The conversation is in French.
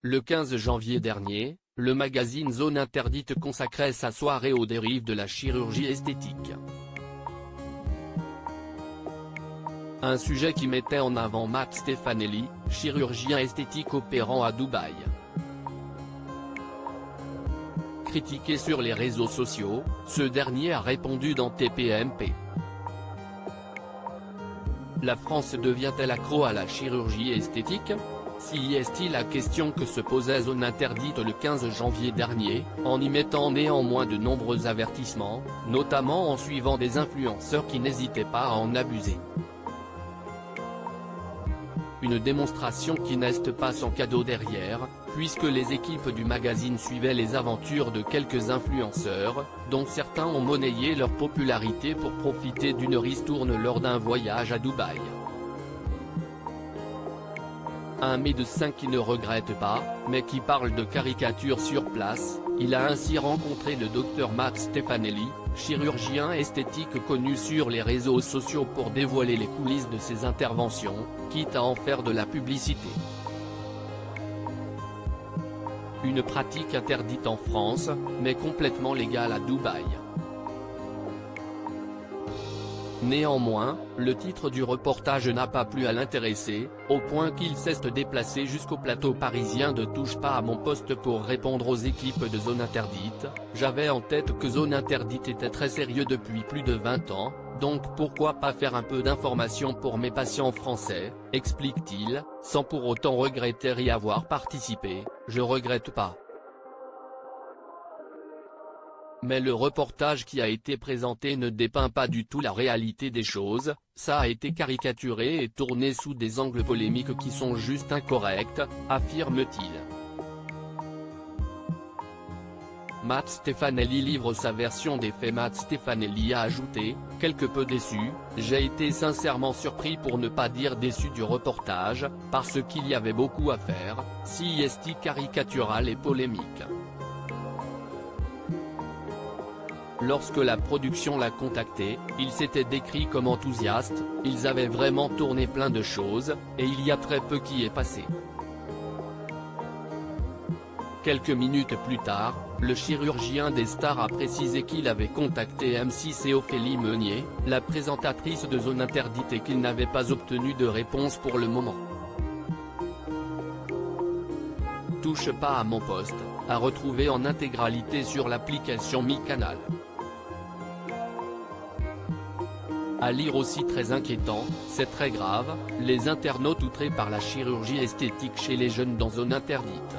Le 15 janvier dernier, le magazine Zone Interdite consacrait sa soirée aux dérives de la chirurgie esthétique. Un sujet qui mettait en avant Matt Stefanelli, chirurgien esthétique opérant à Dubaï. Critiqué sur les réseaux sociaux, ce dernier a répondu dans TPMP. La France devient-elle accro à la chirurgie esthétique ? Si est la question que se posait Zone Interdite le 15 janvier dernier, en y mettant néanmoins de nombreux avertissements, notamment en suivant des influenceurs qui n'hésitaient pas à en abuser. Une démonstration qui n'est pas sans cadeau derrière, puisque les équipes du magazine suivaient les aventures de quelques influenceurs, dont certains ont monnayé leur popularité pour profiter d'une ristourne lors d'un voyage à Dubaï. Un médecin qui ne regrette pas, mais qui parle de caricature sur place, il a ainsi rencontré le Dr Matt Stefanelli, chirurgien esthétique connu sur les réseaux sociaux pour dévoiler les coulisses de ses interventions, quitte à en faire de la publicité. Une pratique interdite en France, mais complètement légale à Dubaï. Néanmoins, le titre du reportage n'a pas plu à l'intéressé, au point qu'il s'est déplacé jusqu'au plateau parisien de Touche pas à mon poste pour répondre aux équipes de Zone Interdite. J'avais en tête que Zone Interdite était très sérieux depuis plus de 20 ans, donc pourquoi pas faire un peu d'information pour mes patients français, explique-t-il, sans pour autant regretter y avoir participé. Je regrette pas. Mais le reportage qui a été présenté ne dépeint pas du tout la réalité des choses, ça a été caricaturé et tourné sous des angles polémiques qui sont juste incorrects, affirme-t-il. Matt Stefanelli livre sa version des faits. Matt Stefanelli a ajouté, quelque peu déçu, j'ai été sincèrement surpris pour ne pas dire déçu du reportage, parce qu'il y avait beaucoup à faire, si est caricatural et polémique. Lorsque la production l'a contacté, il s'était décrit comme enthousiaste, ils avaient vraiment tourné plein de choses, et il y a très peu qui est passé. Quelques minutes plus tard, le chirurgien des stars a précisé qu'il avait contacté M6 et Ophélie Meunier, la présentatrice de Zone Interdite, et qu'il n'avait pas obtenu de réponse pour le moment. Touche pas à mon poste, à retrouver en intégralité sur l'application MyCanal. À lire aussi très inquiétant, c'est très grave, les internautes outrés par la chirurgie esthétique chez les jeunes dans Zone Interdite.